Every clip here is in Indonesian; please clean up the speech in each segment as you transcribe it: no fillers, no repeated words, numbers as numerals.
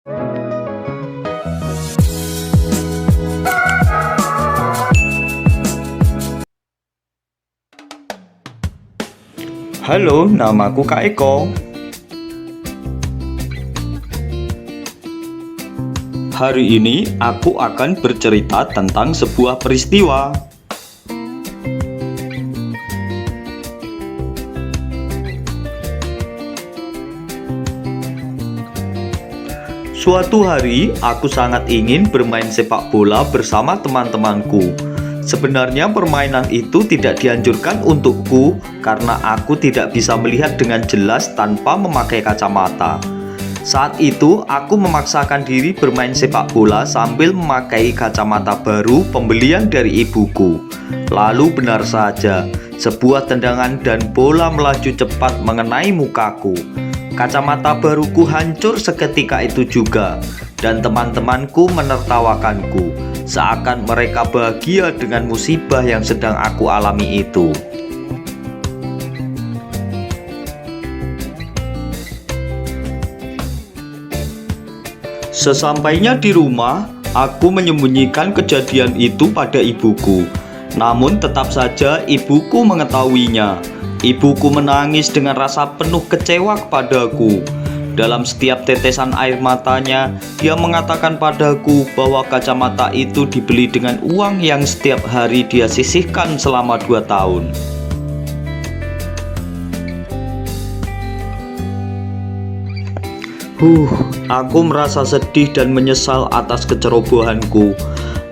Halo, namaku Kak Eko. Hari ini aku akan bercerita tentang sebuah peristiwa. Suatu hari, aku sangat ingin bermain sepak bola bersama teman-temanku. Sebenarnya permainan itu tidak dianjurkan untukku karena aku tidak bisa melihat dengan jelas tanpa memakai kacamata. Saat itu aku memaksakan diri bermain sepak bola sambil memakai kacamata baru pembelian dari ibuku. Lalu benar saja, sebuah tendangan dan bola melaju cepat mengenai mukaku. Kacamata baruku hancur seketika itu juga, dan teman-temanku menertawakanku, seakan mereka bahagia dengan musibah yang sedang aku alami itu. Sesampainya di rumah, aku menyembunyikan kejadian itu pada ibuku. Namun tetap saja ibuku mengetahuinya. Ibuku menangis dengan rasa penuh kecewa kepadaku. Dalam setiap tetesan air matanya, dia mengatakan padaku bahwa kacamata itu dibeli dengan uang yang setiap hari dia sisihkan selama 2 tahun. Aku merasa sedih dan menyesal atas kecerobohanku.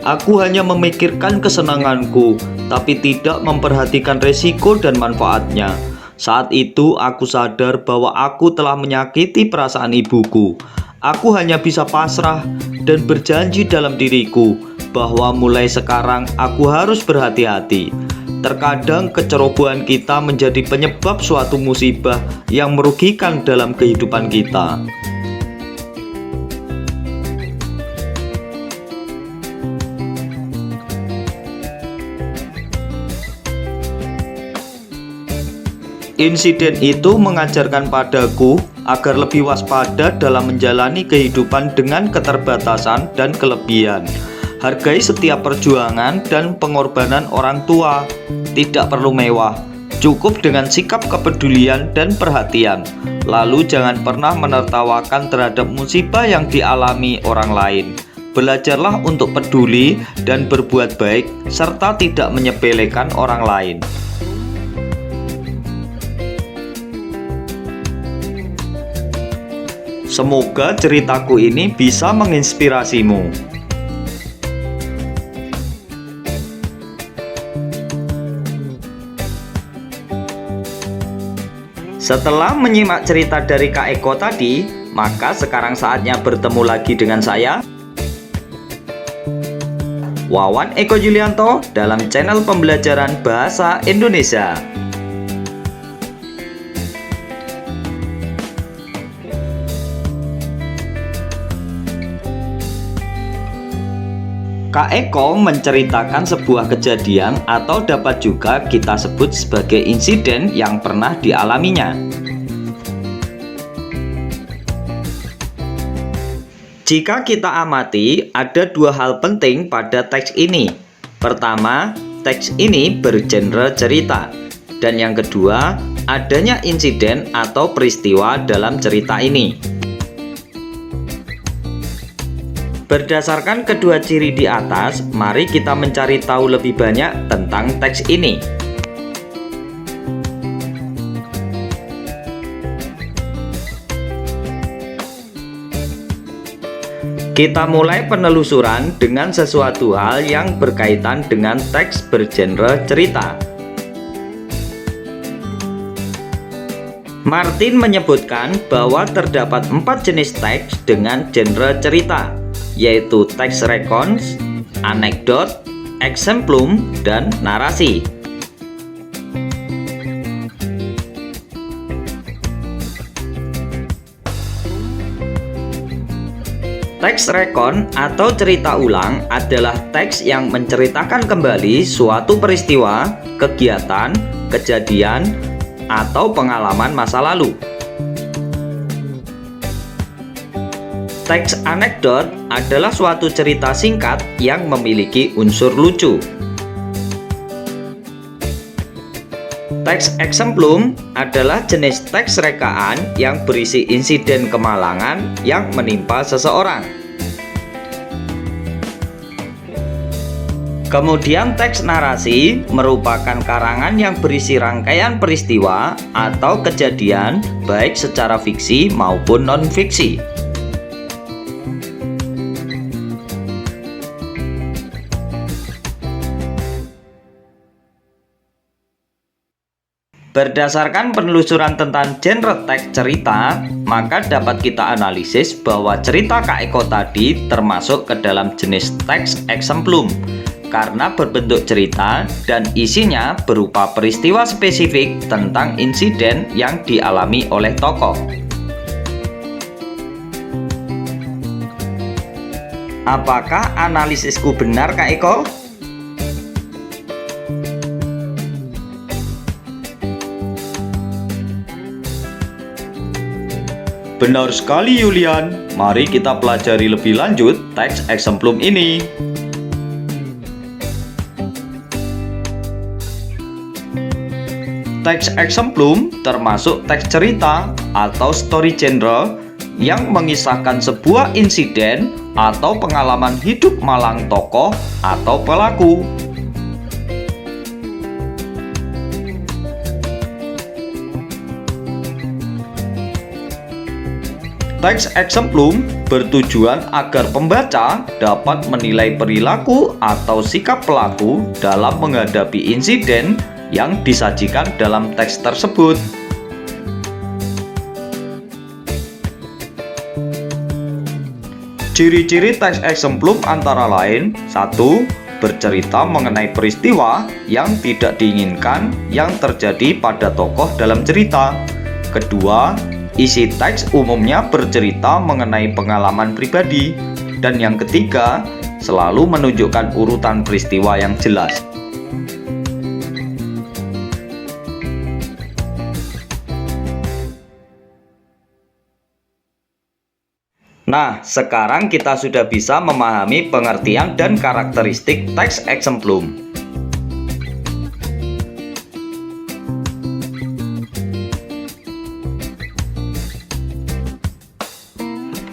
Aku hanya memikirkan kesenanganku, tapi tidak memperhatikan resiko dan manfaatnya. Saat itu aku sadar bahwa aku telah menyakiti perasaan ibuku. Aku hanya bisa pasrah dan berjanji dalam diriku bahwa mulai sekarang aku harus berhati-hati. Terkadang kecerobohan kita menjadi penyebab suatu musibah yang merugikan dalam kehidupan kita. Insiden itu mengajarkan padaku agar lebih waspada dalam menjalani kehidupan dengan keterbatasan dan kelebihan. Hargai setiap perjuangan dan pengorbanan orang tua. Tidak perlu mewah, cukup dengan sikap kepedulian dan perhatian. Lalu jangan pernah menertawakan terhadap musibah yang dialami orang lain. Belajarlah untuk peduli dan berbuat baik, serta tidak menyepelekan orang lain. Semoga ceritaku ini bisa menginspirasimu. Setelah menyimak cerita dari Kak Eko tadi, maka sekarang saatnya bertemu lagi dengan saya, Wawan Eko Yulianto, dalam channel pembelajaran bahasa Indonesia. Kak Eko menceritakan sebuah kejadian atau dapat juga kita sebut sebagai insiden yang pernah dialaminya. Jika kita amati, ada 2 hal penting pada teks ini. Pertama, teks ini bergenre cerita. Dan yang kedua, adanya insiden atau peristiwa dalam cerita ini. Berdasarkan kedua ciri di atas, mari kita mencari tahu lebih banyak tentang teks ini. Kita mulai penelusuran dengan sesuatu hal yang berkaitan dengan teks bergenre cerita. Martin menyebutkan bahwa terdapat 4 jenis teks dengan genre cerita, yaitu teks rekons, anekdot, exemplum, dan narasi. Teks rekon atau cerita ulang adalah teks yang menceritakan kembali suatu peristiwa, kegiatan, kejadian, atau pengalaman masa lalu. Teks anekdot adalah suatu cerita singkat yang memiliki unsur lucu. Teks exemplum adalah jenis teks rekaan yang berisi insiden kemalangan yang menimpa seseorang. Kemudian teks narasi merupakan karangan yang berisi rangkaian peristiwa atau kejadian baik secara fiksi maupun non-fiksi. Berdasarkan penelusuran tentang genre teks cerita, maka dapat kita analisis bahwa cerita Kak Eko tadi termasuk ke dalam jenis teks exemplum karena berbentuk cerita dan isinya berupa peristiwa spesifik tentang insiden yang dialami oleh tokoh. Apakah analisisku benar, Kak Eko? Benar sekali, Yulian. Mari kita pelajari lebih lanjut teks exemplum ini. Teks exemplum termasuk teks cerita atau story genre yang mengisahkan sebuah insiden atau pengalaman hidup malang tokoh atau pelaku. Teks exemplum bertujuan agar pembaca dapat menilai perilaku atau sikap pelaku dalam menghadapi insiden yang disajikan dalam teks tersebut. Ciri-ciri teks exemplum antara lain: 1. Bercerita mengenai peristiwa yang tidak diinginkan yang terjadi pada tokoh dalam cerita. Kedua, isi teks umumnya bercerita mengenai pengalaman pribadi. Dan yang ketiga, selalu menunjukkan urutan peristiwa yang jelas. Nah, sekarang kita sudah bisa memahami pengertian dan karakteristik teks exemplum.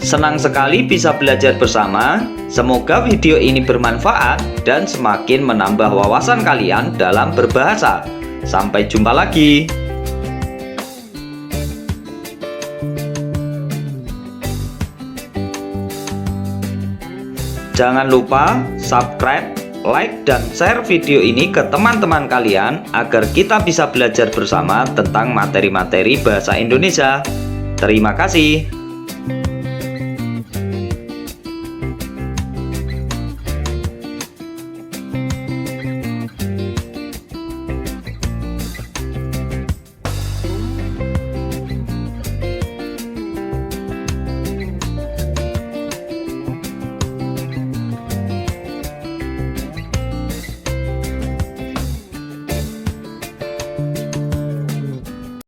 Senang sekali bisa belajar bersama. Semoga video ini bermanfaat dan semakin menambah wawasan kalian dalam berbahasa. Sampai jumpa lagi. Jangan lupa subscribe, like, dan share video ini ke teman-teman kalian agar kita bisa belajar bersama tentang materi-materi bahasa Indonesia. Terima kasih.